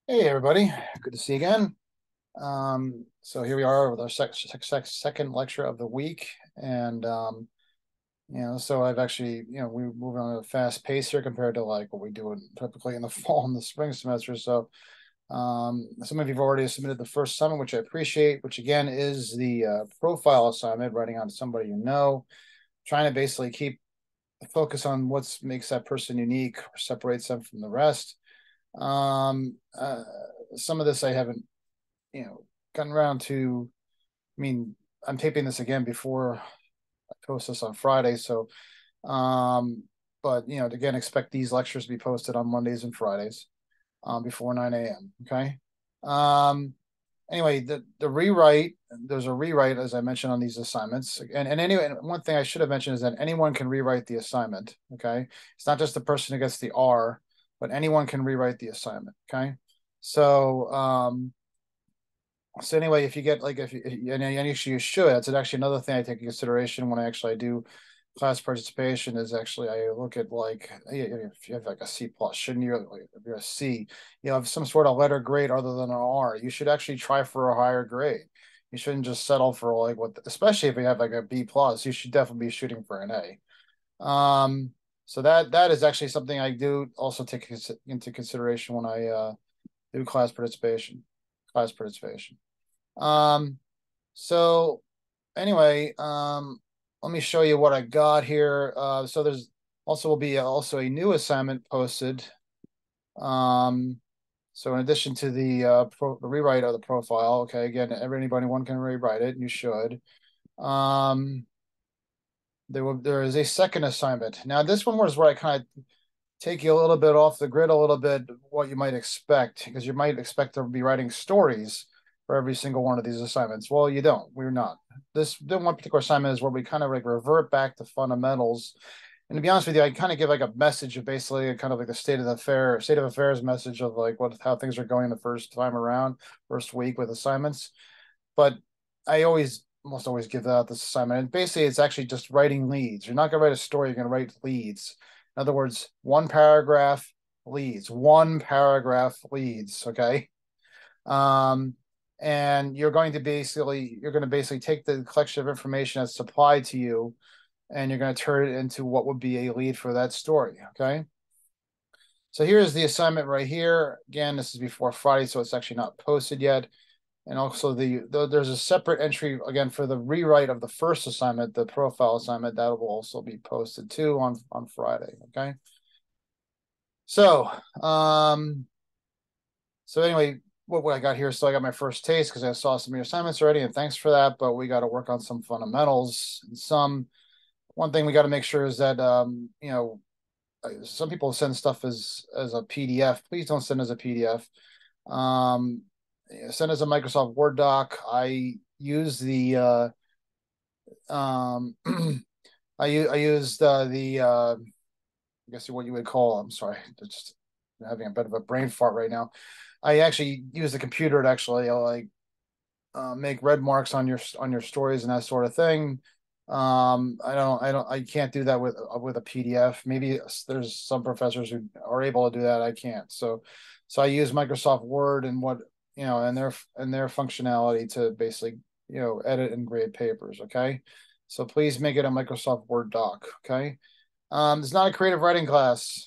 Hey everybody, good to see you again. So here we are with our second lecture of the week, and so I've actually, we're moving on at a fast pace here compared to like what we do typically in the fall and the spring semester. So, some of you've already submitted the first assignment, which I appreciate, which again is the profile assignment, writing on somebody you know, trying to basically keep the focus on what makes that person unique or separates them from the rest. Um, uh, some of this I haven't gotten around to. I mean, I'm taping this again before I post this on Friday, so um, but again, expect these lectures to be posted on Mondays and Fridays, before 9 a.m. Okay. Um, anyway, the rewrite, there's a rewrite as I mentioned on these assignments, and anyway, one thing I should have mentioned is that anyone can rewrite the assignment. Okay, it's not just the person who gets the R, but anyone can rewrite the assignment. Okay, so anyway, if you get like if you and actually you should, that's actually another thing I take into consideration when I do class participation is actually I look at like if you have like a C plus, shouldn't you, like, if you're a C, have some sort of letter grade other than an R, you should actually try for a higher grade. You shouldn't just settle for like what, especially if you have like a B plus, you should definitely be shooting for an A. So that is actually something I do also take into consideration when I do class participation. Um, so anyway, let me show you what I got here. So there's also will be also a new assignment posted. Um, so in addition to the rewrite of the profile, okay, again, one can rewrite it, and you should. Um, there is a second assignment. Now this one was where I kind of take you a little bit off the grid, a little bit what you might expect, because you might expect to be writing stories for every single one of these assignments. Well, you don't. We're not. The one particular assignment is where we kind of like revert back to fundamentals. And to be honest with you, I kind of give like a message of basically kind of like the state of affairs message of like how things are going the first time around, first week with assignments. But I almost always give that this assignment. And basically, it's actually just writing leads. You're not going to write a story. You're going to write leads. In other words, one paragraph leads. Okay. Um, and you're going to basically take the collection of information that's supplied to you, and you're going to turn it into what would be a lead for that story. Okay. So here's the assignment right here. Again, this is before Friday, so it's actually not posted yet. And also there's a separate entry again for the rewrite of the first assignment, the profile assignment, that will also be posted too on Friday. Okay. So anyway, what I got here, so I got my first taste because I saw some of your assignments already, and thanks for that. But we got to work on some fundamentals. And one thing we got to make sure is that some people send stuff as a PDF. Please don't send as a PDF. Um, Send as a Microsoft Word doc. I use the I used I guess what you would call, I'm sorry, just having a bit of a brain fart right now. I actually use the computer to actually like make red marks on your stories and that sort of thing. I can't do that with a PDF. Maybe there's some professors who are able to do that. I can't. So I use Microsoft Word and and their functionality to basically edit and grade papers. Okay, so please make it a Microsoft Word doc. Okay, it's not a creative writing class.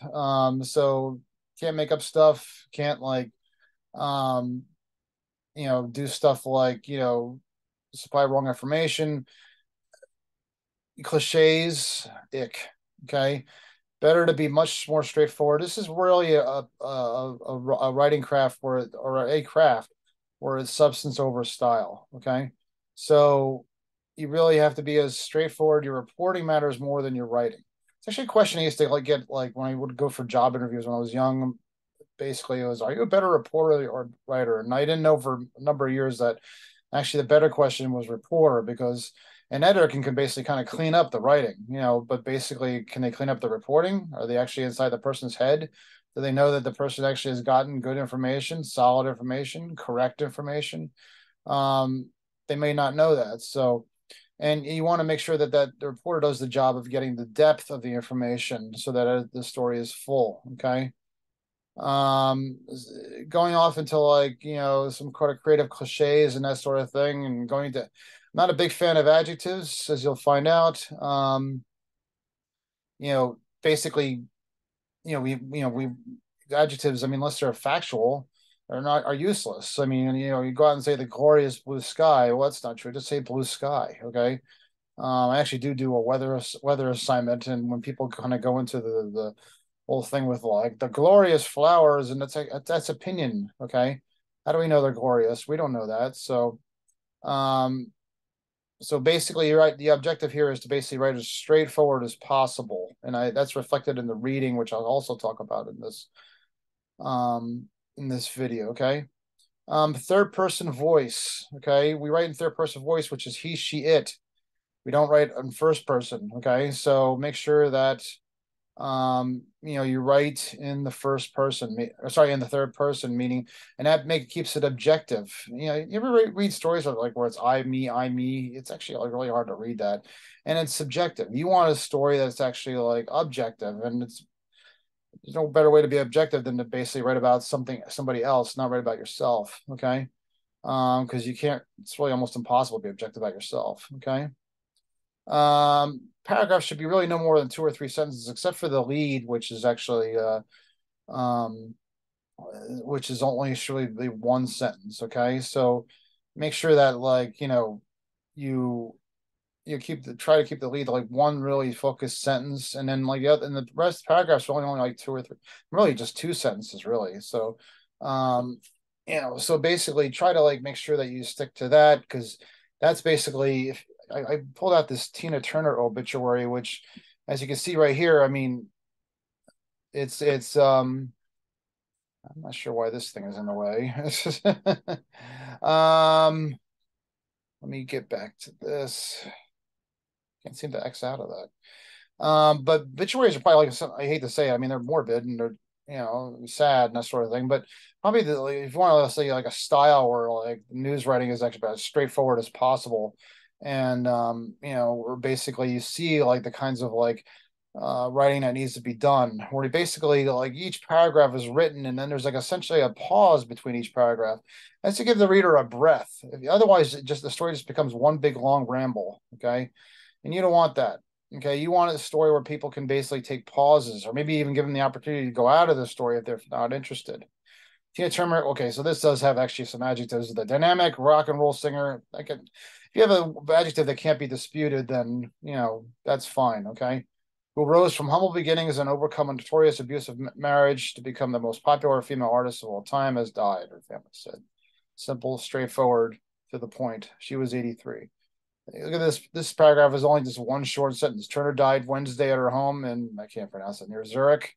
So can't make up stuff. Can't like um do stuff like supply wrong information, cliches, ick. Okay, better to be much more straightforward. This is really a writing craft or a craft where it's substance over style. Okay, so you really have to be as straightforward. Your reporting matters more than your writing. It's actually a question I used to like get like when I would go for job interviews when I was young. Basically, it was, are you a better reporter or writer? And I didn't know for a number of years that actually the better question was reporter, because an editor can basically kind of clean up the writing, but basically, can they clean up the reporting? Are they actually inside the person's head? Do they know that the person actually has gotten good information, solid information, correct information? Um, they may not know that. So, and you want to make sure that the reporter does the job of getting the depth of the information so that the story is full. Okay. Going off into like, some kind of creative cliches and that sort of thing, and going to, I'm not a big fan of adjectives, as you'll find out. Basically, we adjectives, I mean, unless they're factual, are useless. I mean, you go out and say the glorious blue sky. Well, that's not true. Just say blue sky, okay? I actually do a weather assignment, and when people kind of go into the whole thing with like the glorious flowers, and that's opinion, okay? How do we know they're glorious? We don't know that. Um, so basically, you're right. The objective here is to basically write as straightforward as possible, and that's reflected in the reading, which I'll also talk about um in this video. Okay. Third person voice. Okay, we write in third person voice, which is he, she, it. We don't write in first person. Okay, so make sure that you write in the first person, sorry, in the third person, meaning, and that keeps it objective. You ever read stories of like where it's I, me? It's actually like really hard to read that, and it's subjective. You want a story that's actually like objective, and there's no better way to be objective than to basically write about somebody else, not write about yourself. Okay, because you can't. It's really almost impossible to be objective about yourself. Okay. Paragraphs should be really no more than 2 or 3 sentences, except for the lead, which is actually um, which is only surely the one sentence. Okay, so make sure that like you try to keep the lead like one really focused sentence, and then like and the rest of the paragraphs are only like 2 or 3, really just 2 sentences really. So so basically try to like make sure that you stick to that, because that's basically, if I pulled out this Tina Turner obituary, which, as you can see right here, I mean, it's I'm not sure why this thing is in the way. um Let me get back to this. Can't seem to X out of that. But obituaries are probably like, I hate to say it, I mean, they're morbid and they're sad and that sort of thing. But probably like, if you want to say like a style where like news writing is actually about as straightforward as possible, and where basically you see like the kinds of like writing that needs to be done, where basically like each paragraph is written and then there's like essentially a pause between each paragraph. That's to give the reader a breath. Otherwise, the story just becomes one big long ramble. Okay, and you don't want that. Okay, you want a story where people can basically take pauses, or maybe even give them the opportunity to go out of the story if they're not interested. Tina Turner. Okay, so this does have actually some adjectives. The dynamic rock and roll singer. If you have an adjective that can't be disputed, then that's fine. Okay, who rose from humble beginnings and overcome a notorious abusive marriage to become the most popular female artist of all time, has died. Her family said. Simple, straightforward, to the point. She was 83. Look at this. This paragraph is only just one short sentence. Turner died Wednesday at her home, and I can't pronounce it, near Zurich.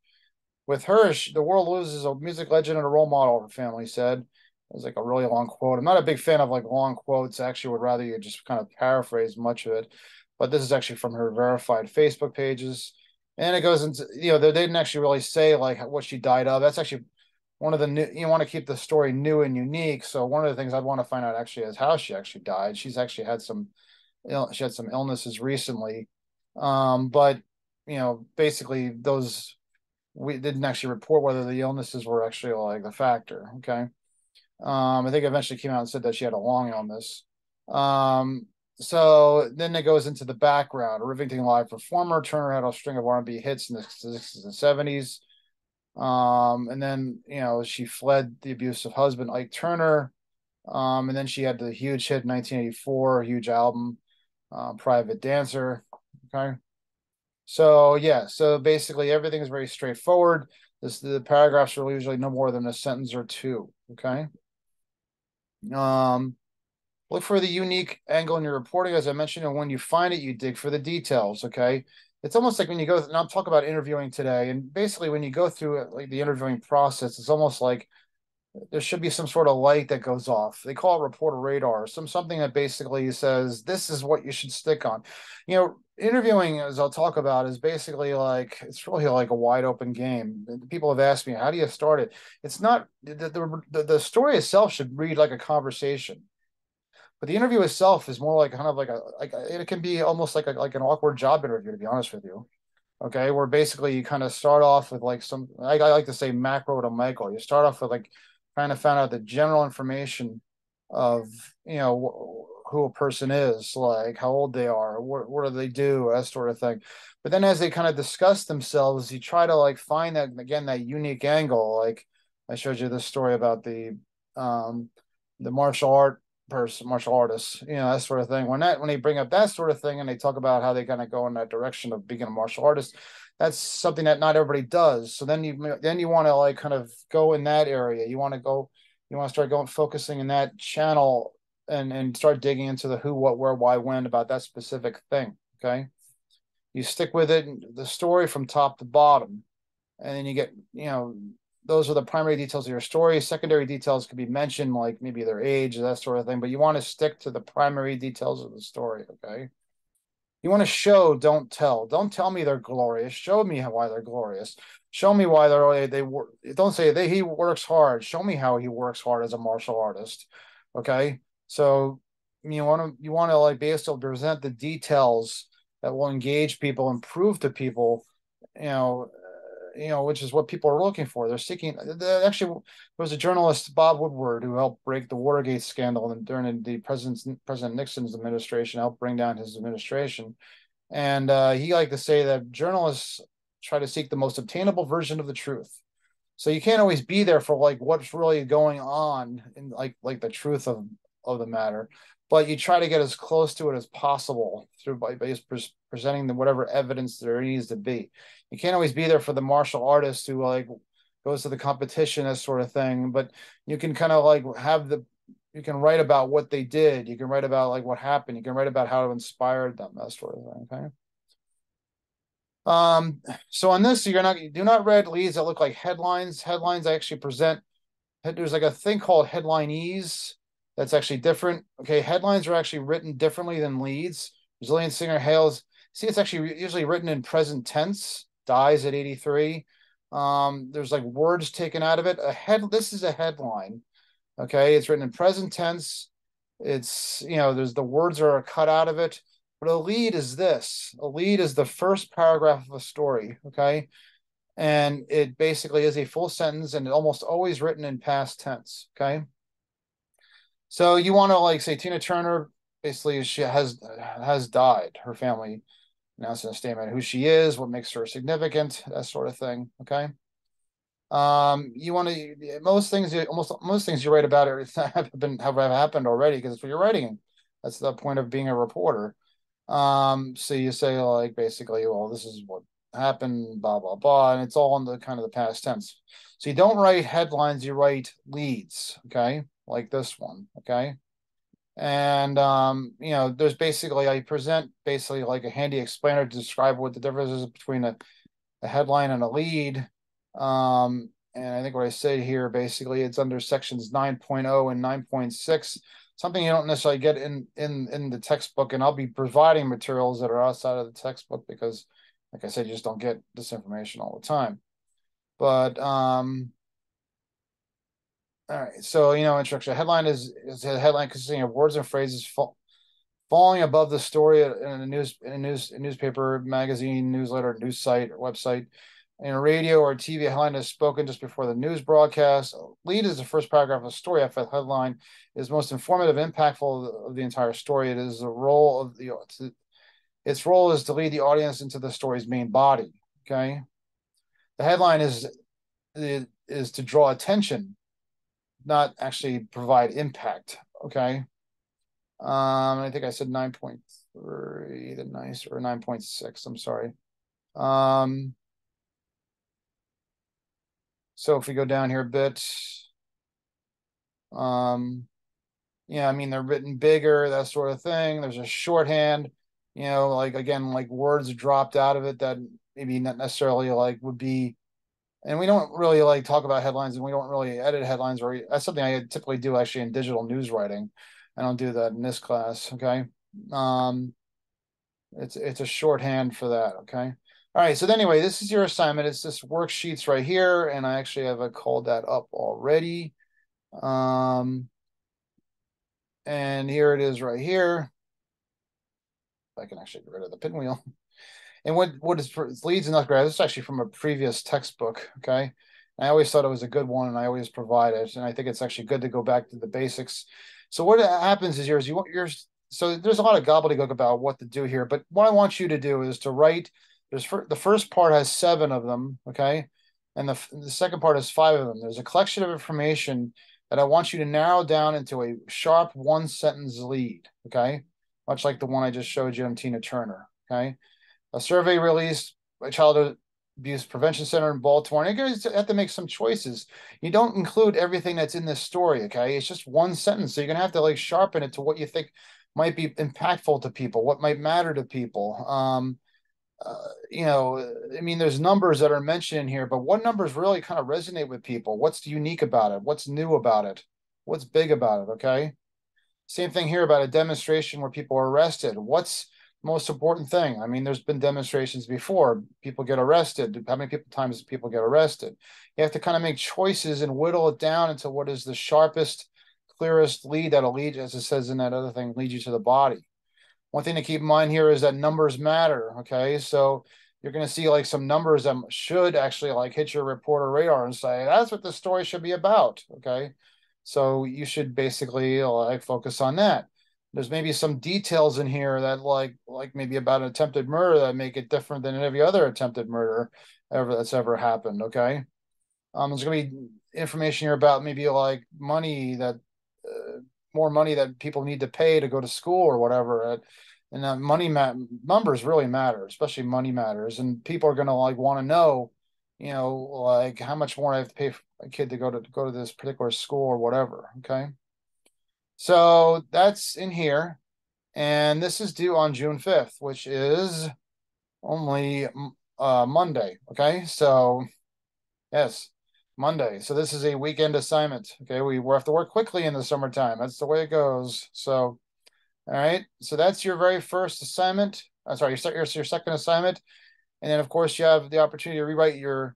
With her, the world loses a music legend and a role model, her family said. It was like a really long quote. I'm not a big fan of like long quotes. I actually would rather you just kind of paraphrase much of it. But this is actually from her verified Facebook pages. And it goes into, they didn't actually really say like what she died of. That's actually one of the new, you want to keep the story new and unique. So one of the things I'd want to find out actually is how she actually died. She's actually had she had some illnesses recently. But basically those, we didn't actually report whether the illnesses were actually like the factor. Okay. I think eventually came out and said that she had a long illness. So then it goes into the background. A Rivington Live performer, Turner had a string of R&B hits in the 60s and 70s. And then, she fled the abusive husband, Ike Turner. And then she had the huge hit in 1984, a huge album, Private Dancer. Okay. So yeah, so basically everything is very straightforward. The paragraphs are usually no more than a sentence or two. Okay. Um, Look for the unique angle in your reporting, as I mentioned, and when you find it, you dig for the details. Okay. It's almost like when you go, and I'm talking about interviewing today, and basically when you go through it, like the interviewing process, it's almost like there should be some sort of light that goes off. They call it reporter radar, something that basically says this is what you should stick on. Interviewing, as I'll talk about, is basically like it's really like a wide open game. People have asked me, how do you start it? It's not the story itself should read like a conversation, but the interview itself is more like kind of like it can be almost like an awkward job interview, to be honest with you. Okay, where basically you kind of start off with like some, I like to say macro to micro. You start off with like trying to find out the general information of, who a person is, like how old they are, what do they do, that sort of thing. But then as they kind of discuss themselves, you try to like find that again, that unique angle. Like I showed you this story about um the martial artists, that sort of thing. When they bring up that sort of thing and they talk about how they kind of go in that direction of being a martial artist, that's something that not everybody does. So then you want to like kind of go in that area. You want to start going focusing in that channel and start digging into the who, what, where, why, when about that specific thing. Okay. You stick with it, the story from top to bottom, and then you get, those are the primary details of your story. Secondary details could be mentioned, like maybe their age, that sort of thing, but you want to stick to the primary details of the story. Okay. You want to show, don't tell. Don't tell me they're glorious. Show me why they're glorious. Show me why they work. Don't say he works hard. Show me how he works hard as a martial artist. Okay, so you want to like basically present the details that will engage people and prove to people, you know, which is what people are looking for. They're seeking. Actually, there was a journalist, Bob Woodward, who helped break the Watergate scandal and during the President Nixon's administration, helped bring down his administration. And he liked to say that journalists try to seek the most obtainable version of the truth. So you can't always be there for like what's really going on in like the truth of the matter, but you try to get as close to it as possible through by just presenting the whatever evidence there needs to be. You can't always be there for the martial artist who like goes to the competition, that sort of thing, but you can kind of like you can write about what they did. You can write about like what happened. You can write about how it inspired them, that sort of thing. Okay. So on this, you do not read leads that look like headlines. Headlines actually present, there's like a thing called headline ease that's actually different. Okay, headlines are actually written differently than leads. Resilient Singer hails, see, it's actually usually written in present tense, dies at 83. There's like words taken out of it. This is a headline. Okay, it's written in present tense. It's, there's the words are cut out of it. But a lead is this. A lead is the first paragraph of a story. Okay. And it basically is a full sentence and almost always written in past tense. Okay. So you want to like say Tina Turner, basically she has died. Her family announced in a statement who she is, what makes her significant, that sort of thing. Okay. You want to most things you write about it have happened already because it's what you're writing. That's the point of being a reporter. So you say like basically, well, this is what happened, blah blah blah, and it's all in the kind of the past tense. So you don't write headlines, you write leads, okay, like this one, okay. And there's basically I present basically like a handy explainer to describe what the difference is between a headline and a lead. And I think what I say here, basically, it's under sections 9.0 and 9.6, something you don't necessarily get in the textbook. And I'll be providing materials that are outside of the textbook because, like I said, you just don't get this information all the time. But all right, so introduction. A headline is a headline consisting of words and phrases falling above the story in a newspaper, magazine, newsletter, news site, or website. In a radio or TV, a headline is spoken just before the news broadcast. Lead is the first paragraph of a story. If a headline is most informative, impactful of the entire story, it is the role of its role is to lead the audience into the story's main body. Okay, the headline is to draw attention, not actually provide impact. Okay, I think I said 9.3, the nice, or 9.6. I'm sorry. So if we go down here a bit, yeah, I mean, they're written bigger, that sort of thing. There's a shorthand, like again, like words dropped out of it that maybe not necessarily like would be, and we don't really like talk about headlines and we don't really edit headlines, or that's something I typically do actually in digital news writing. I don't do that in this class. Okay. It's a shorthand for that. Okay. All right. So anyway, this is your assignment. It's this worksheets right here. And I actually have called that up already. And here it is right here. If I can actually get rid of the pinwheel. And what is leads in undergrad, this is actually from a previous textbook, okay? I always thought it was a good one, and I always provide it. And I think it's actually good to go back to the basics. So what happens is so there's a lot of gobbledygook about what to do here, but what I want you to do is to write. The first part has 7 of them, okay, and the second part has 5 of them. There's a collection of information that I want you to narrow down into a sharp 1 sentence lead, okay, much like the one I just showed you on Tina Turner, okay. A survey released by Child Abuse Prevention Center in Baltimore. And you're going to have to make some choices. You don't include everything that's in this story, okay? It's just 1 sentence. So you're going to have to like sharpen it to what you think might be impactful to people, what might matter to people. I mean, there's numbers that are mentioned in here, but what numbers really kind of resonate with people? What's unique about it? What's new about it? What's big about it? Okay. Same thing here about a demonstration where people are arrested. What's the most important thing? I mean, there's been demonstrations before. People get arrested. How many times do people get arrested? You have to kind of make choices and whittle it down into what is the sharpest, clearest lead that'll lead, as it says in that other thing, lead you to the body. One thing to keep in mind here is that numbers matter. Okay. So you're going to see like some numbers that should actually like hit your reporter radar and say, that's what the story should be about. Okay. So you should basically like focus on that. There's maybe some details in here that like maybe about an attempted murder that make it different than every other attempted murder that's ever happened. Okay. There's going to be information here about maybe like money that more money that people need to pay to go to school or whatever. And numbers really matter, especially money matters. And people are going to like want to know, like how much more I have to pay for a kid to go to this particular school or whatever. Okay. So that's in here. And this is due on June 5th, which is only Monday. Okay. So yes, Monday. So this is a weekend assignment. Okay, we have to work quickly in the summertime. That's the way it goes. So, all right. So that's your very first assignment. I'm sorry, your second assignment, and then of course you have the opportunity to rewrite your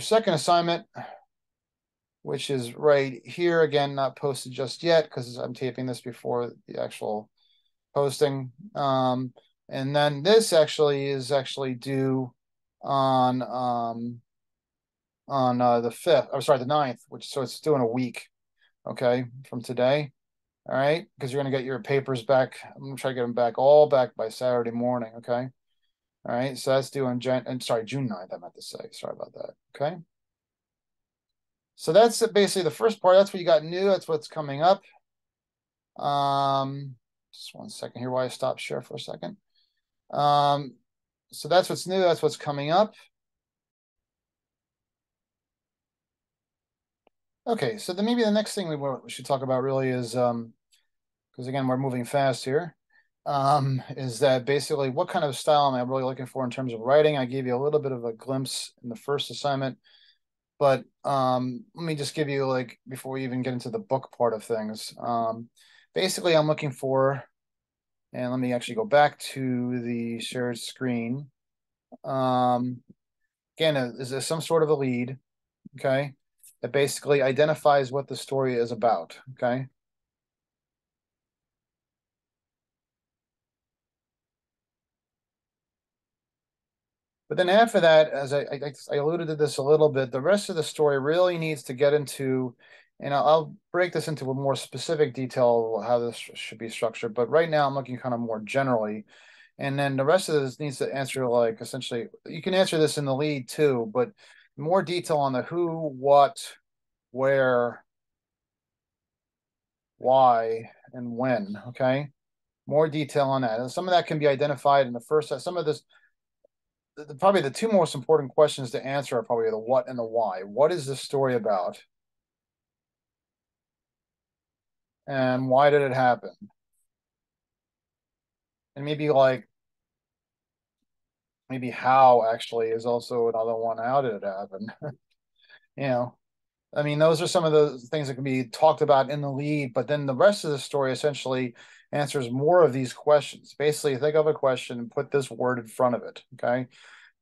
second assignment, which is right here. Again, not posted just yet because I'm taping this before the actual posting. And then this is actually due on the 5th. I'm sorry, the 9th, so it's due in a week, okay, from today. All right, because you're gonna get your papers back. I'm gonna try to get them all back by Saturday morning, okay? All right, so that's due on June 9th, I meant to say. Sorry about that. Okay. So that's basically the first part. That's what you got new. That's what's coming up. Just 1 second here while I stop share for a second. So that's what's new. That's what's coming up. Okay, so then maybe the next thing we should talk about really is because again we're moving fast here. Is that basically what kind of style am I really looking for in terms of writing? I gave you a little bit of a glimpse in the first assignment, but let me just give you like before we even get into the book part of things. Basically, I'm looking for, and let me actually go back to the shared screen. Again, is there some sort of a lead? Okay, that basically identifies what the story is about. Okay. But then after that, as I alluded to this a little bit, the rest of the story really needs to get into, and I'll break this into a more specific detail of how this should be structured. But right now, I'm looking kind of more generally, and then the rest of this needs to answer like essentially. You can answer this in the lead too, but more detail on the who, what, where, why, and when. Okay, more detail on that, and some of that can be identified in the first. Some of this probably the 2 most important questions to answer are probably the what and the why. What is this story about? And why did it happen? And maybe how actually is also another one. How did it happen? you know, I mean, those are some of the things that can be talked about in the lead, but then the rest of the story essentially answers more of these questions. Basically, think of a question and put this word in front of it. Okay.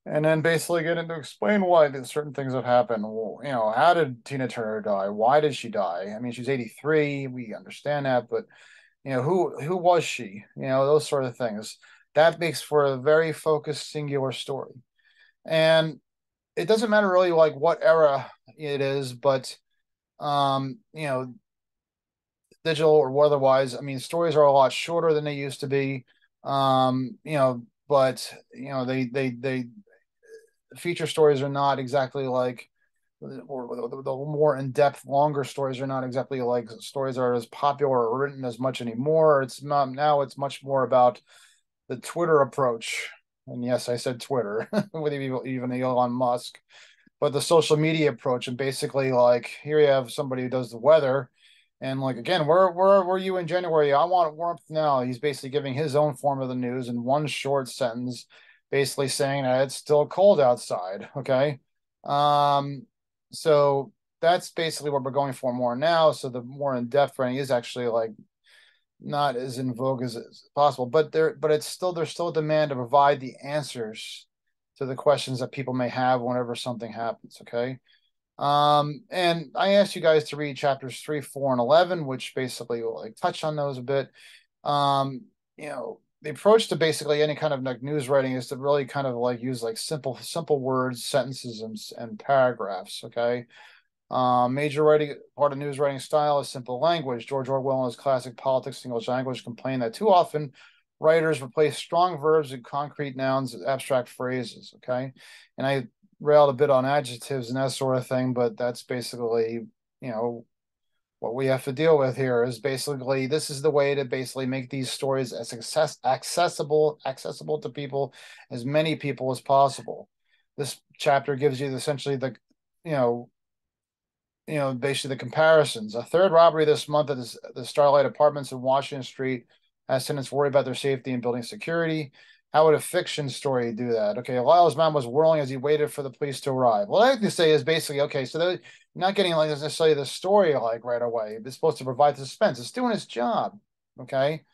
And then basically get into explain why certain things have happened. Well, how did Tina Turner die? Why did she die? I mean, she's 83. We understand that, but who was she? Those sort of things. That makes for a very focused, singular story. And it doesn't matter really like what era it is, but you know, digital or otherwise, I mean, stories are a lot shorter than they used to be. You know, but you know, they feature stories are not exactly like, or the more in-depth longer stories are not exactly like stories that are as popular or written as much anymore. It's not now, it's much more about the Twitter approach. And yes, I said Twitter with even Elon Musk, but the social media approach. And basically, like, here you have somebody who does the weather, and like, again, where were you in January? I want warmth now. He's basically giving his own form of the news in one short sentence, basically saying that it's still cold outside. Okay. Um, so that's basically what we're going for more now. So the more in-depth writing is actually like not as in vogue as possible, but it's still, there's still a demand to provide the answers to the questions that people may have whenever something happens. Okay. And I asked you guys to read chapters 3, 4, and 11, which basically will like touch on those a bit. Um, you know, the approach to basically any kind of like news writing is to really kind of like use like simple words, sentences, and paragraphs. Okay. Major writing part of news writing style is simple language. George Orwell in his classic Politics English Language complained that too often writers replace strong verbs with concrete nouns with abstract phrases. Okay. And I railed a bit on adjectives and that sort of thing, but that's basically, you know, what we have to deal with here is basically this is the way to basically make these stories as accessible to people, as many people as possible. This chapter gives you essentially the, you know, basically the comparisons. A third robbery this month at the Starlight Apartments in Washington Street has tenants worried about their safety and building security. How would a fiction story do that? Okay, Lyle's mom was whirling as he waited for the police to arrive. What I like to say is basically, okay, so they're not getting like necessarily the story like right away. It's supposed to provide suspense. It's doing its job. Okay.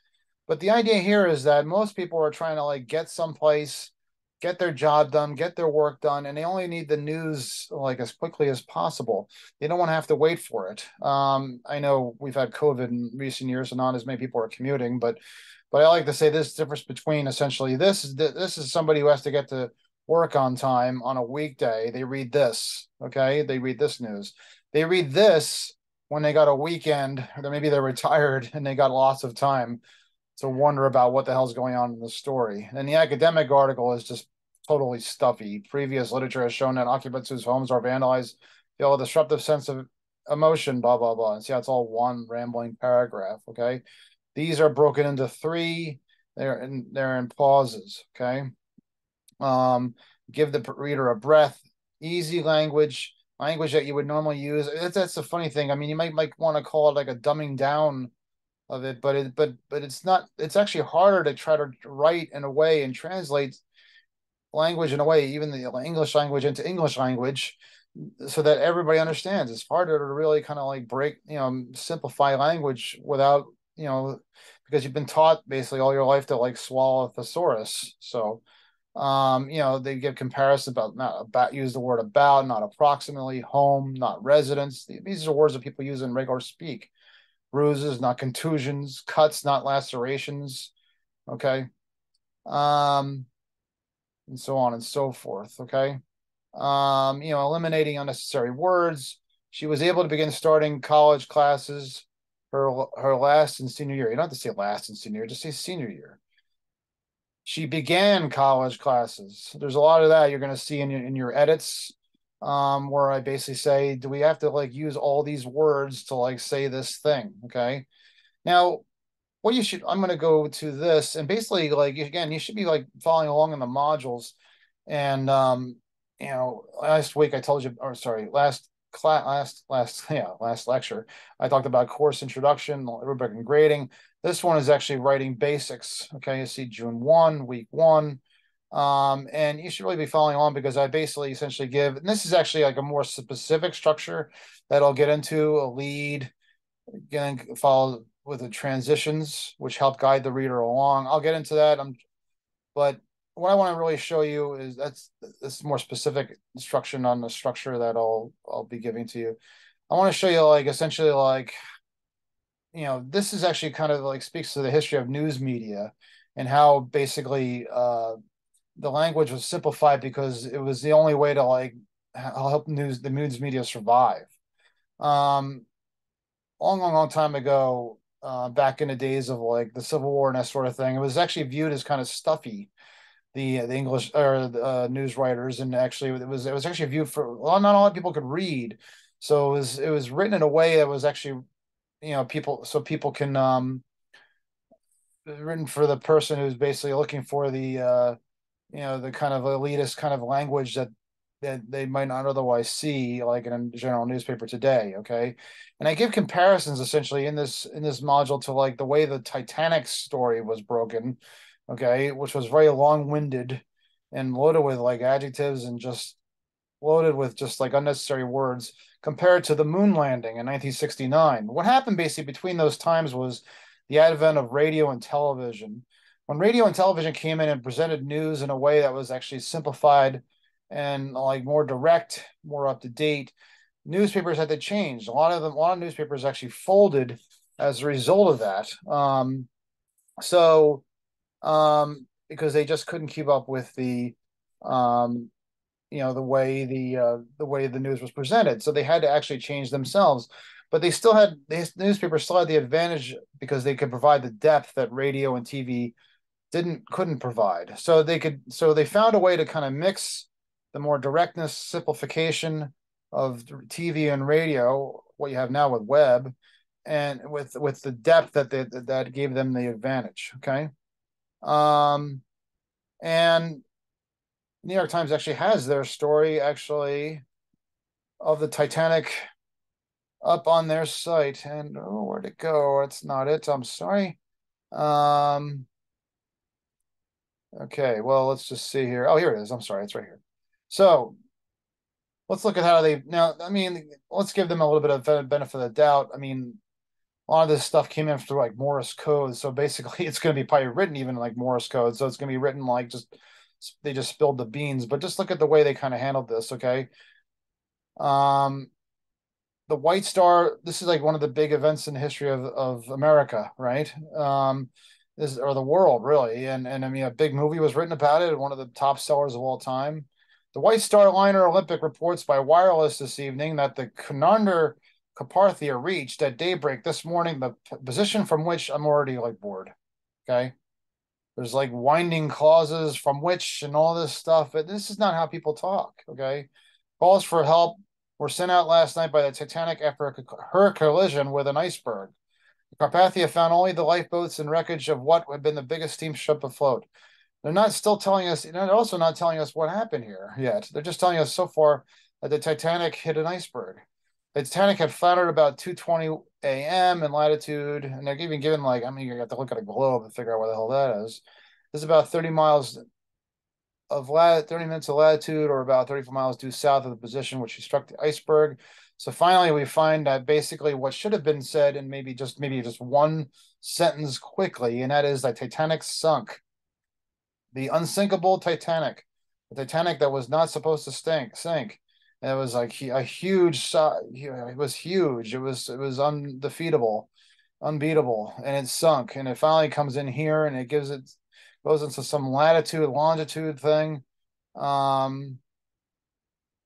But the idea here is that most people are trying to like get someplace, get their job done, get their work done, and they only need the news like as quickly as possible. They don't want to have to wait for it. I know we've had COVID in recent years, and not as many people are commuting, but I like to say this difference between essentially this is somebody who has to get to work on time on a weekday. They read this, okay? They read this news. They read this when they got a weekend, or maybe they're retired and they got lots of time to wonder about what the hell's going on in the story. And the academic article is just totally stuffy. Previous literature has shown that occupants whose homes are vandalized feel a disruptive sense of emotion, blah, blah, blah. And see how it's all one rambling paragraph, okay? These are broken into three. They're in pauses, okay? Um, give the reader a breath, easy language that you would normally use. That's the funny thing. I mean, you might want to call it like a dumbing down of it, but it's not. It's actually harder to try to write in a way and translate language in a way, even the English language into English language, so that everybody understands. It's harder to really kind of like break, simplify language without, because you've been taught basically all your life to like swallow a thesaurus. So, they give comparison about not about use the word about, not approximately, home, not residence. These are words that people use in regular speak. Bruises, not contusions, cuts, not lacerations. Okay. Um, and so on and so forth. Okay. Eliminating unnecessary words. She was able to begin starting college classes her last and senior year. You don't have to say last and senior year, just say senior year. She began college classes. There's a lot of that you're going to see in your edits, where I basically say, do we have to like use all these words to like say this thing? Okay. Now, what you should, I'm going to go to this and basically like, again, you should be like following along in the modules. And, last week I told you, or sorry, last class, last lecture, I talked about course introduction, rubric and grading. This one is actually writing basics. Okay. You see June 1, week 1. And you should really be following along because I basically essentially give, and this is actually like a more specific structure that I'll get into, a lead, again, follow with the transitions, which help guide the reader along. I'll get into that. But what I want to really show you is this more specific instruction on the structure that I'll be giving to you. I want to show you like essentially like, this is actually kind of like speaks to the history of news media and how basically the language was simplified because it was the only way to like help the news media survive. Um, long time ago, back in the days of like the Civil War and that sort of thing, it was actually viewed as kind of stuffy. The English or news writers, and actually it was actually viewed for, well, not a lot of people could read, so it was written in a way that was actually, people, so people can written for the person who's basically looking for the kind of elitist kind of language that they might not otherwise see, like in a general newspaper today. Okay, and I give comparisons essentially in this module to like the way the Titanic story was broken. Okay, which was very long-winded and loaded with like adjectives and just loaded with just like unnecessary words compared to the moon landing in 1969. What happened basically between those times was the advent of radio and television. When radio and television came in and presented news in a way that was actually simplified and like more direct, more up to date, newspapers had to change. A lot of newspapers actually folded as a result of that. So because they just couldn't keep up with um, the way the news was presented. So they had to actually change themselves. But the newspapers still had the advantage because they could provide the depth that radio and TV couldn't provide. So they found a way to kind of mix the more directness, simplification of TV and radio, what you have now with web, and with the depth that gave them the advantage. Okay. Um, and New York Times actually has their story actually of the Titanic up on their site. And oh, where'd it go? It's not it. I'm sorry. Um, okay, well, let's just see here. Oh, here it is. I'm sorry, it's right here. So let's look at how they now. I mean, let's give them a little bit of benefit of the doubt. I mean, a lot of this stuff came in through like Morse code, so basically, it's going to be probably written even like Morse code. So it's going to be written like just they just spilled the beans. But just look at the way they kind of handled this. Okay. Um, the White Star, this is like one of the big events in the history of America, right? This or the world really, and I mean a big movie was written about it, one of the top sellers of all time. The White Star Liner Olympic reports by wireless this evening that the Cunardar Carpathia reached at daybreak this morning, the position from which I'm already like bored. Okay, there's like winding clauses from which and all this stuff, but this is not how people talk. Okay, calls for help were sent out last night by the Titanic after her collision with an iceberg. The Carpathia found only the lifeboats and wreckage of what had been the biggest steamship afloat. They're not still telling us, they're also not telling us what happened here yet. They're just telling us so far that the Titanic hit an iceberg. The Titanic had foundered about 2:20 a.m. in latitude, and they're even given like, I mean, you have to look at a globe and figure out where the hell that is. This is about 30 miles of 30 minutes of latitude, or about 34 miles due south of the position which he struck the iceberg. So finally, we find that basically what should have been said in maybe just one sentence quickly, and that is that Titanic sunk. The unsinkable Titanic, the Titanic that was not supposed to sink. And it was like a huge, it was huge. It was undefeatable, unbeatable, and it sunk. And it finally comes in here, and it goes into some latitude, longitude thing. Um,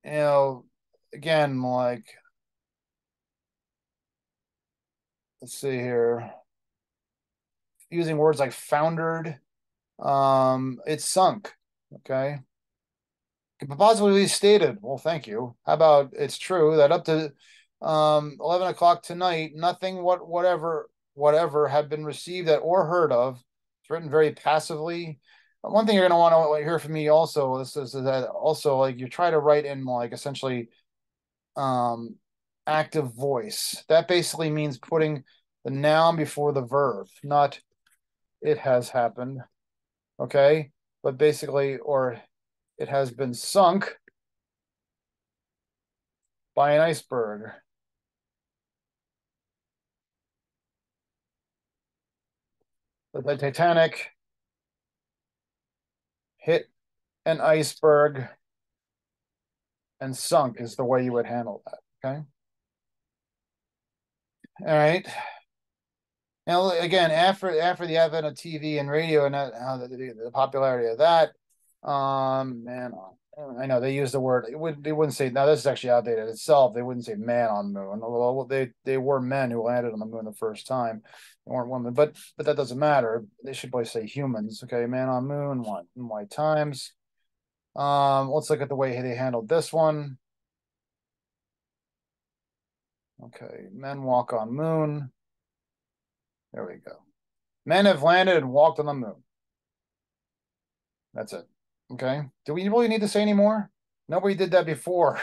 you know, again, like, let's see here, using words like foundered. It sunk. Okay. Could possibly be stated. Well, thank you. How about it's true that up to 11 o'clock tonight, nothing whatever had been received at or heard of. It's written very passively. One thing you're going to want to hear from me also is that also like you try to write in like essentially um active voice. That basically means putting the noun before the verb, not it has happened. Okay. But basically, or it has been sunk by an iceberg. The Titanic hit an iceberg and sunk is the way you would handle that. Okay. All right. Now, again, after the advent of TV and radio and that, the popularity of that, man, I know they use the word. They wouldn't say now. This is actually outdated itself. They wouldn't say man on the moon. Well, they were men who landed on the moon the first time. They weren't women, but that doesn't matter. They should probably say humans. Okay, man on moon. What in white times? Let's look at the way they handled this one. Okay, men walk on moon. There we go. Men have landed and walked on the moon. That's it. Okay. Do we really need to say any more? Nobody did that before.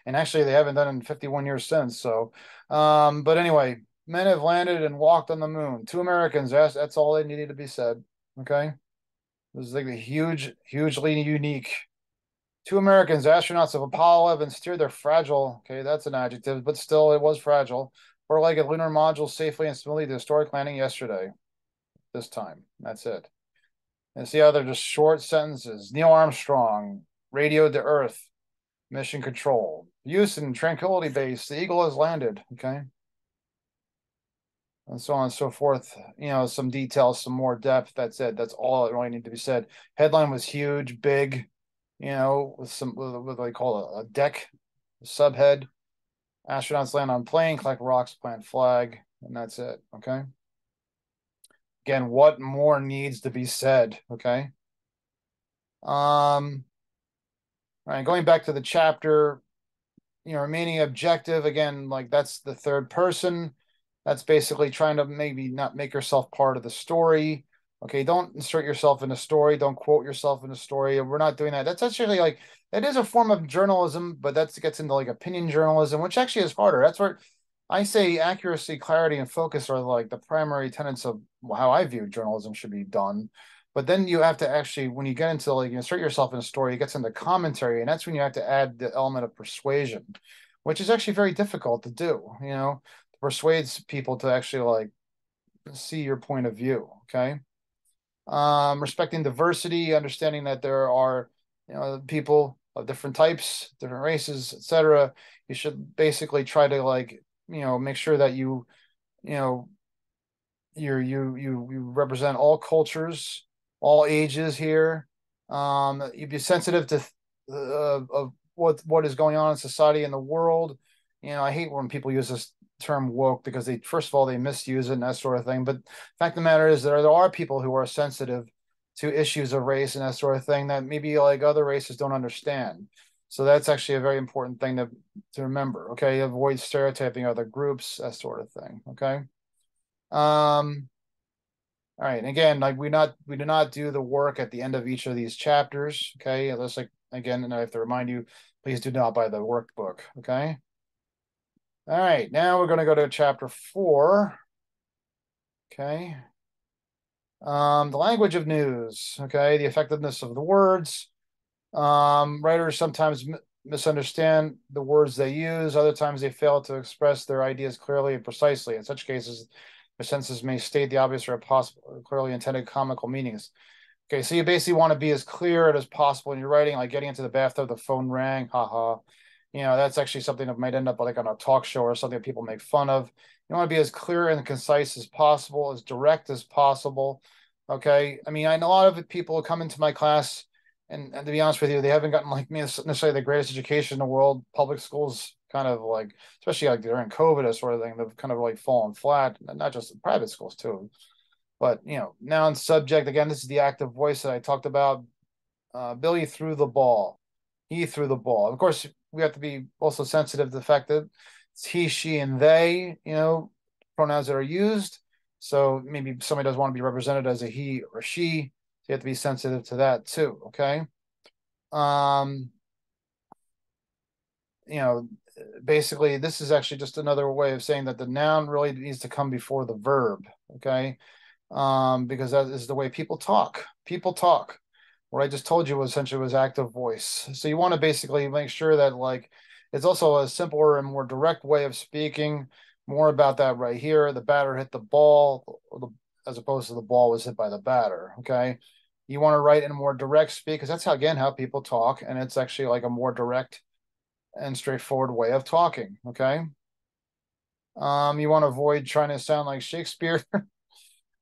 And actually they haven't done it in 51 years since. So but anyway, men have landed and walked on the moon. Two Americans, that's all that needed to be said. Okay. This is like a hugely unique. Two Americans, astronauts of Apollo 11, steered their fragile, okay, that's an adjective, but still it was fragile, four-legged lunar module safely and smoothly to historic landing yesterday. This time. That's it. And see how they're just short sentences. Neil Armstrong, radio to Earth, mission control. Houston, Tranquility Base, the Eagle has landed. Okay. And so on and so forth. You know, some details, some more depth. That's it. That's all that really needed to be said. Headline was huge, big, you know, with some, what they call a deck, a subhead. Astronauts land on plane, collect rocks, plant flag, and that's it. Okay. Again, what more needs to be said? Okay. All right, going back to the chapter, you know, remaining objective again, like that's the third person. That's basically trying to maybe not make yourself part of the story. Okay, don't insert yourself in a story. Don't quote yourself in a story. We're not doing that. That's actually like that is a form of journalism, but that gets into like opinion journalism, which actually is harder. That's where I say accuracy, clarity, and focus are like the primary tenets of how I view journalism should be done. But then you have to actually, when you get into like you insert yourself in a story, it gets into commentary, and that's when you have to add the element of persuasion, which is actually very difficult to do. You know, to persuade people to actually like see your point of view. Okay, respecting diversity, understanding that there are you know people of different types, different races, etc. You should basically try to like you know make sure that you know you represent all cultures, all ages here. You be sensitive to of what is going on in society and the world. You know, I hate when people use this term woke because they first of all they misuse it and that sort of thing. But the fact of the matter is there are people who are sensitive to issues of race and that sort of thing that maybe like other races don't understand. So that's actually a very important thing to remember. Okay, avoid stereotyping other groups, that sort of thing. Okay. All right. And again, like we do not do the work at the end of each of these chapters. Okay. Unless like again, and I have to remind you, please do not buy the workbook. Okay. All right. Now we're going to go to chapter 4. Okay. The language of news. Okay. The effectiveness of the words. Writers sometimes misunderstand the words they use. Other times they fail to express their ideas clearly and precisely. In such cases, their sentences may state the obvious or possible, clearly intended comical meanings. Okay, so you basically want to be as clear as possible in your writing, like getting into the bathtub, the phone rang, haha. You know, that's actually something that might end up like on a talk show or something that people make fun of. You want to be as clear and concise as possible, as direct as possible. Okay. I mean, I know a lot of people come into my class, and to be honest with you, they haven't gotten like necessarily the greatest education in the world. Public schools kind of like, especially like during COVID, that sort of thing, they've kind of like fallen flat, not just private schools too. But you know, noun subject again. This is the active voice that I talked about. Billy threw the ball. He threw the ball. Of course, we have to be also sensitive to the fact that it's he, she, and they. You know, pronouns that are used. So maybe somebody doesn't want to be represented as a he or she. So you have to be sensitive to that too. Okay. Um, you know, basically, this is actually just another way of saying that the noun really needs to come before the verb. Okay. Because that is the way people talk. People talk. What I just told you was essentially was active voice. So you want to basically make sure that like it's also a simpler and more direct way of speaking. More about that right here. The batter hit the ball, as opposed to the ball was hit by the batter. Okay. You want to write in a more direct speak because that's how again how people talk, and it's actually like a more direct and straightforward way of talking. Okay. You want to avoid trying to sound like Shakespeare.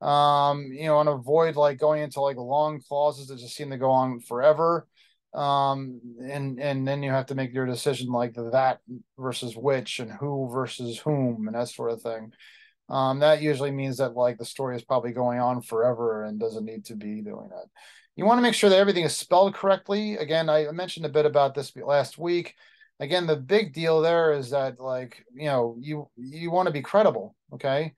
You want to avoid like going into like long clauses that just seem to go on forever. And then you have to make your decision like that versus which and who versus whom and that sort of thing. That usually means that like the story is probably going on forever and doesn't need to be doing that. You want to make sure that everything is spelled correctly. Again, I mentioned a bit about this last week. Again, the big deal there is that like, you want to be credible, okay?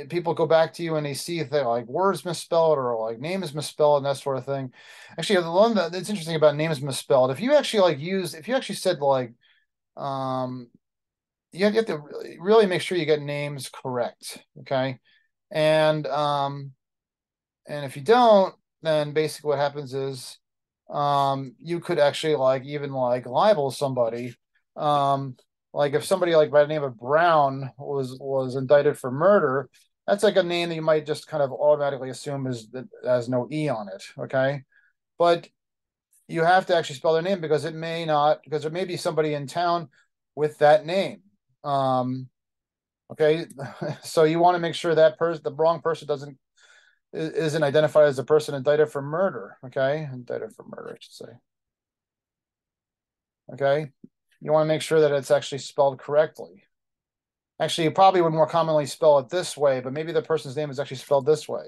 People go back to you and they see that like words misspelled or like name is misspelled and that sort of thing. Actually, the one that's interesting about names misspelled, if you actually if you actually said like, um, you have to really make sure you get names correct, okay? And and if you don't, then basically what happens is you could actually like even like libel somebody. Um like if somebody like by the name of Brown was indicted for murder, that's like a name that you might just kind of automatically assume is that has no E on it, okay? But you have to actually spell their name because it may not, because there may be somebody in town with that name. Um, okay, so you want to make sure that person, the wrong person, doesn't isn't identified as the person indicted for murder. Okay, indicted for murder, I should say. Okay, you want to make sure that it's actually spelled correctly. Actually, you probably would more commonly spell it this way, but maybe the person's name is actually spelled this way.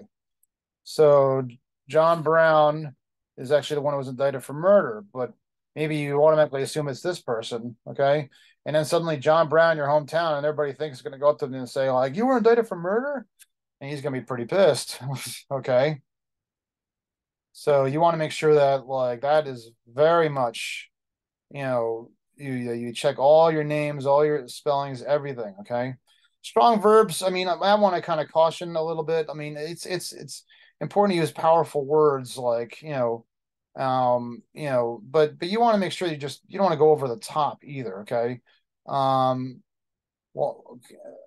So John Brown is actually the one who was indicted for murder, but maybe you automatically assume it's this person, okay? And then suddenly John Brown, your hometown, and everybody thinks is going to go up to them and say, like, you were indicted for murder? And he's going to be pretty pissed, okay? So you want to make sure that, like, that is very much, you check all your names, all your spellings, everything, okay? Strong verbs, I mean, I want to kind of caution a little bit. I mean, it's important to use powerful words like, but you want to make sure you don't want to go over the top either, okay? Um, well,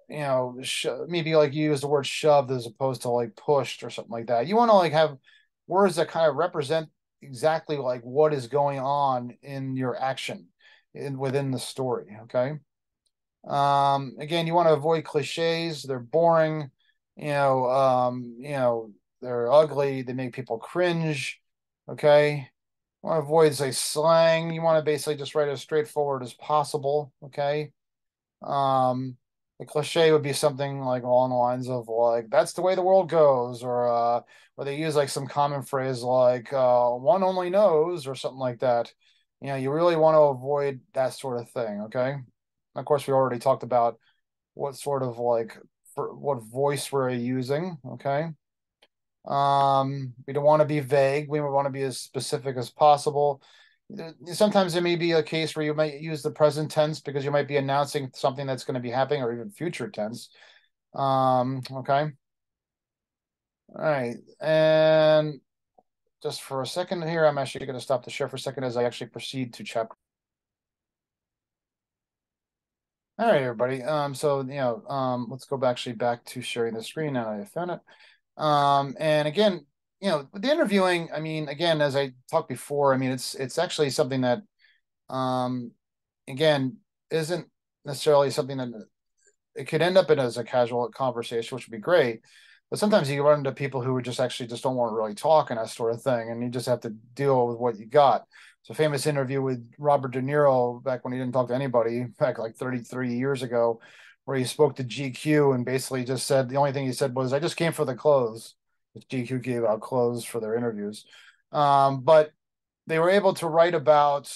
maybe like you use the word shoved as opposed to like pushed or something like that. You want to like have words that kind of represent exactly like what is going on in your action within the story, okay? Again, you want to avoid cliches. They're boring, they're ugly, they make people cringe, okay? You want to avoid say slang. You want to basically just write as straightforward as possible, okay? Um, the cliche would be something like along the lines of like "that's the way the world goes," or they use like some common phrase like "one only knows" or something like that. You really want to avoid that sort of thing. Okay. Of course, we already talked about what sort of like for what voice we're using. Okay. We don't want to be vague. We want to be as specific as possible. Sometimes there may be a case where you might use the present tense because you might be announcing something that's going to be happening, or even future tense. Okay. All right. And just for a second here, I'm actually going to stop the share for a second as I actually proceed to chapter. All right, everybody. Let's go back to sharing the screen now that I found it. And again, with the interviewing, I mean, again, as I talked before, I mean, it's actually something that, um, again, isn't necessarily something that it could end up in as a casual conversation, which would be great. But sometimes you run into people who just actually just don't want to really talk and that sort of thing, and you just have to deal with what you got. It's a famous interview with Robert De Niro back when he didn't talk to anybody, back like 33 years ago, where he spoke to GQ and basically just said the only thing he said was, "I just came for the clothes." GQ gave out clothes for their interviews, but they were able to write about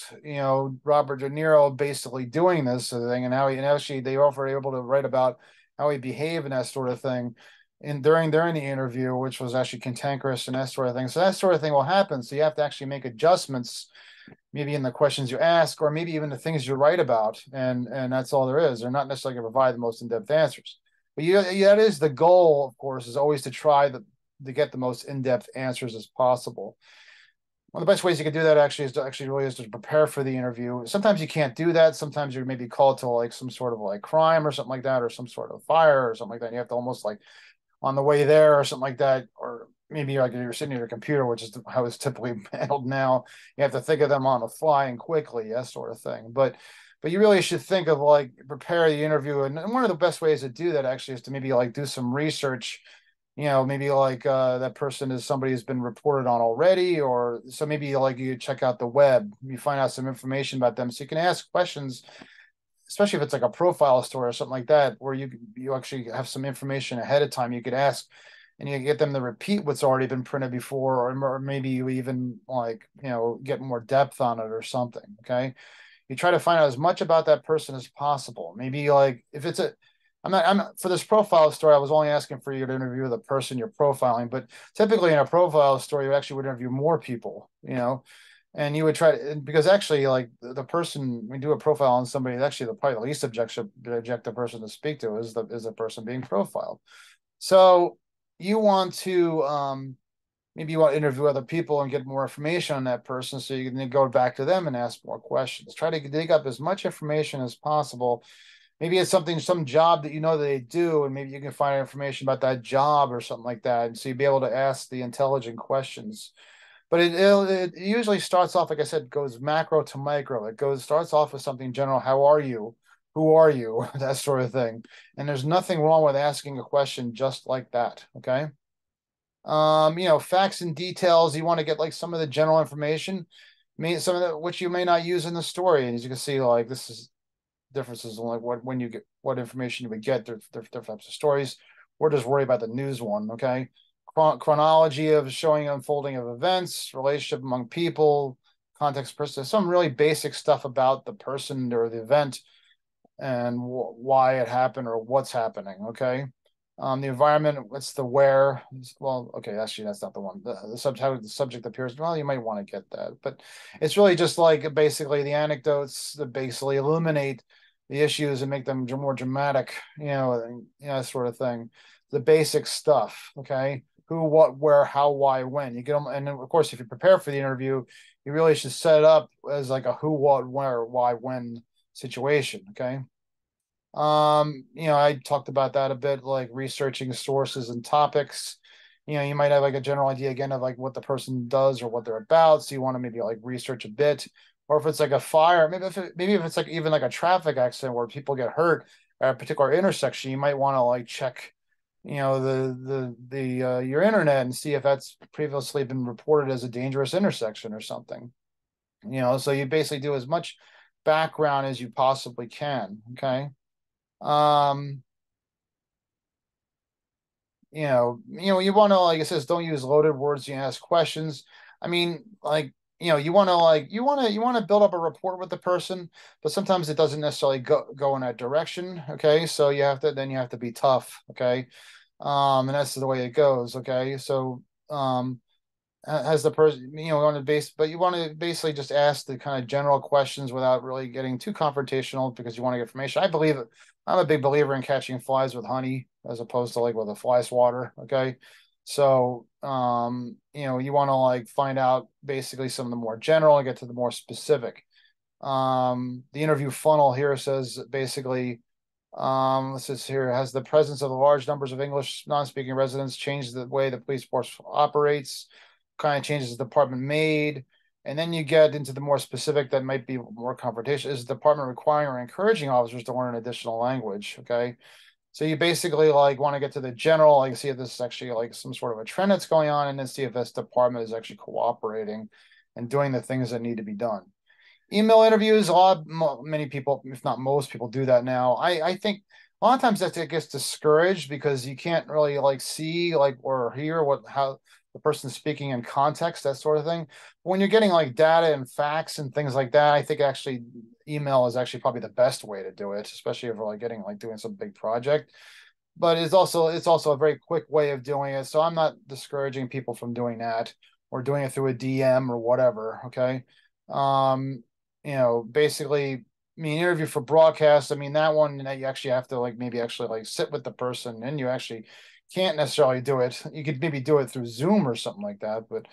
Robert De Niro basically doing this sort of thing, and how he and actually they were able to write about how he behaved and that sort of thing and during the interview, which was actually cantankerous and that sort of thing. So that sort of thing will happen. So you have to actually make adjustments, maybe in the questions you ask, or maybe even the things you write about, and that's all there is. They're not necessarily going to provide the most in-depth answers, but that is the goal, of course, is always to try to get the most in-depth answers as possible. One of the best ways you can do that is to prepare for the interview. Sometimes you can't do that. Sometimes you're maybe called to like some sort of like crime or something like that, or some sort of fire or something like that. And you have to almost like on the way there or something like that, or maybe like you're sitting at your computer, which is how it's typically handled now. You have to think of them on the fly and quickly, that sort of thing. But but you really should think of like prepare the interview. And one of the best ways to do that actually is to maybe like do some research. Maybe like that person is somebody who's been reported on already, or so maybe like you check out the web, you find out some information about them, so you can ask questions, especially if it's like a profile story or something like that, where you actually have some information ahead of time you could ask, and you get them to repeat what's already been printed before, or maybe you even like get more depth on it or something. Okay, you try to find out as much about that person as possible. Maybe like if it's a I'm for this profile story, I was only asking for you to interview the person you're profiling, but typically in a profile story, you actually would interview more people, and you would try to, because actually like the person, we do a profile on somebody, actually probably the least objective person to speak to is the person being profiled. So you want to maybe you want to interview other people and get more information on that person, so you can go back to them and ask more questions. Try to dig up as much information as possible. Maybe it's some job that they do, and maybe you can find information about that job or something like that, and so you'll be able to ask the intelligent questions. But it usually starts off, like I said, goes macro to micro. Starts off with something general. How are you? Who are you? That sort of thing. And there's nothing wrong with asking a question just like that. Okay. Facts and details. You want to get like some of the general information, some of the which you may not use in the story. And as you can see, like this is differences in like what information you would get. Different types of stories. We're just worried about the news one. Okay. Chronology of showing unfolding of events, relationship among people, context person, some really basic stuff about the person or the event, and why it happened or what's happening. Okay. The environment, what's the where? Well, okay, actually, that's not the one. The subject, appears. Well, you might want to get that, but it's really just like basically the anecdotes that basically illuminate the issues and make them more dramatic, sort of thing. The basic stuff. Okay, who, what, where, how, why, when. You get them, and then, of course, if you prepare for the interview, you really should set it up as like a who, what, where, why, when situation. Okay. I talked about that a bit, like researching sources and topics. You might have like a general idea again of like what the person does or what they're about. So you want to maybe like research a bit. Or if it's like a fire, maybe if it's like even like a traffic accident where people get hurt at a particular intersection, you might want to like check, the your internet and see if that's previously been reported as a dangerous intersection or something. So you basically do as much background as you possibly can. Okay. Um, you want to, like it says, don't use loaded words. You ask questions. I mean, like, you want to you want to build up a rapport with the person, but sometimes it doesn't necessarily go in that direction. Okay, so you have to be tough. Okay, and that's the way it goes. Okay, so has the person, but you want to basically just ask the kind of general questions without really getting too confrontational, because you want to get information. I'm a big believer in catching flies with honey as opposed to like with a fly swatter. Okay. So, you want to like find out basically some of the more general and get to the more specific. The interview funnel here says basically, it says here, has the presence of large numbers of English non-speaking residents changed the way the police force operates? Kind of changes the department made? And then you get into the more specific that might be more confrontation. Is the department requiring or encouraging officers to learn an additional language? Okay. So you basically like want to get to the general, like see if this is actually like some sort of a trend that's going on, and then see if this department is actually cooperating and doing the things that need to be done. Email interviews, many people, if not most people, do that now. I think a lot of times that it gets discouraged because you can't really like see like or hear how the person's speaking in context, that sort of thing. When you're getting like data and facts and things like that, I think actually email is actually probably the best way to do it, especially if we're like doing some big project. But it's also a very quick way of doing it. So I'm not discouraging people from doing that or doing it through a DM or whatever. Okay. Um, basically, I mean, interview for broadcast. I mean, that one that you actually have to like maybe actually like sit with the person, and you actually can't necessarily do it. You could maybe do it through Zoom or something like that, but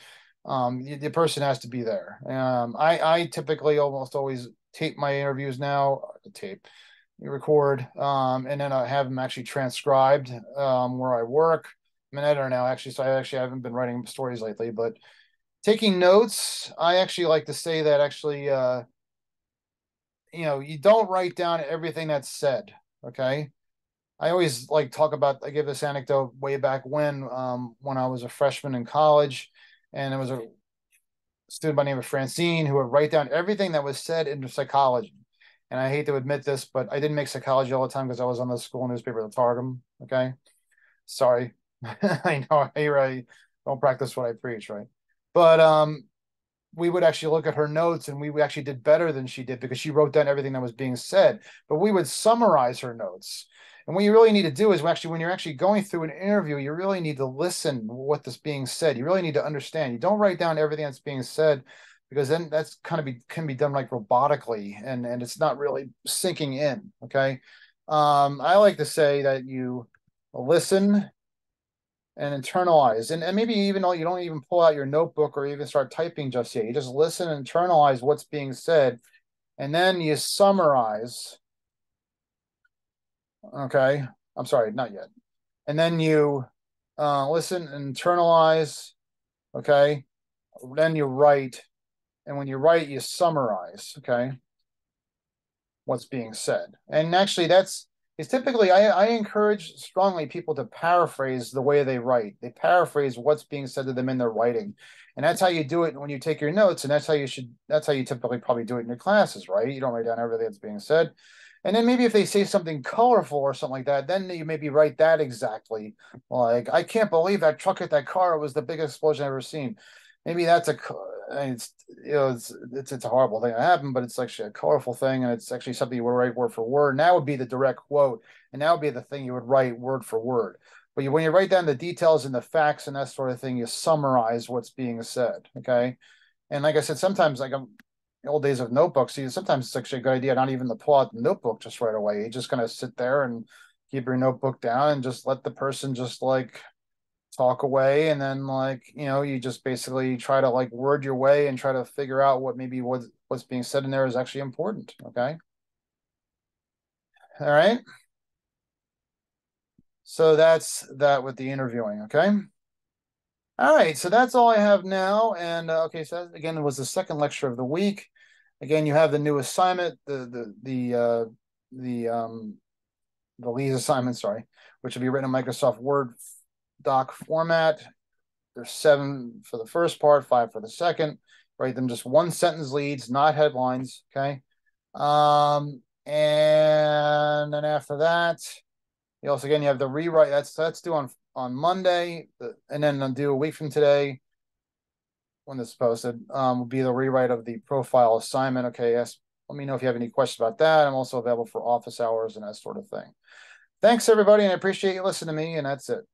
the person has to be there. I typically almost always tape my interviews now. Tape, you record, and then I have them actually transcribed where I work. I'm an editor now, actually, so I actually haven't been writing stories lately, but taking notes, I actually like to say that actually, you don't write down everything that's said. Okay. I always like talk about, I give this anecdote way back when I was a freshman in college, and there was a student by the name of Francine who would write down everything that was said in psychology. And I hate to admit this, but I didn't make psychology all the time because I was on the school newspaper, the Targum. Okay. Sorry. I know I don't practice what I preach, right? But we would actually look at her notes, and we actually did better than she did because she wrote down everything that was being said, but we would summarize her notes. And what you really need to do is when you're actually going through an interview, you really need to listen what is being said. You really need to understand. You don't write down everything that's being said, because then that's can be done like robotically, and it's not really sinking in. Okay. I like to say that you listen and internalize, and maybe even though you don't even pull out your notebook or even start typing just yet, you just listen and internalize what's being said, and then you summarize. Okay. I'm sorry, not yet. And then you listen and internalize. Okay. Then you write, and when you write, you summarize. Okay, what's being said. And actually, it's typically, I encourage strongly people to paraphrase the way they write. They paraphrase what's being said to them in their writing. And that's how you do it when you take your notes. And that's how you typically probably do it in your classes, right? You don't write down everything that's being said. And then maybe if they say something colorful or something like that, then you maybe write that exactly. Like, I can't believe that truck hit that car. It was the biggest explosion I've ever seen. Maybe that's it's a horrible thing that happened, but it's actually a colorful thing, and it's actually something you would write word for word. And that would be the direct quote, and that would be the thing you would write word for word. But when you write down the details and the facts and that sort of thing, you summarize what's being said. Okay. And like I said, sometimes like the old days of notebooks, sometimes it's actually a good idea not even to pull out the notebook just right away. You just kind of sit there and keep your notebook down and just let the person just like talk away, and then like you just basically try to like word your way and try to figure out what's being said in there is actually important. Okay. All right. So that's that with the interviewing. Okay. All right, so that's all I have now. And okay, so that, again, was the second lecture of the week. Again, you have the new assignment, the Lee's assignment, sorry, which will be written in Microsoft Word doc format. There's 7 for the first part, 5 for the second. Write them just one sentence leads, not headlines. Okay. And then after that, you also again you have the rewrite. That's due on Monday, and then I'll do a week from today when this is posted. Will be the rewrite of the profile assignment. Okay. Yes. Let me know if you have any questions about that. I'm also available for office hours and that sort of thing. Thanks, everybody, and I appreciate you listening to me, and that's it.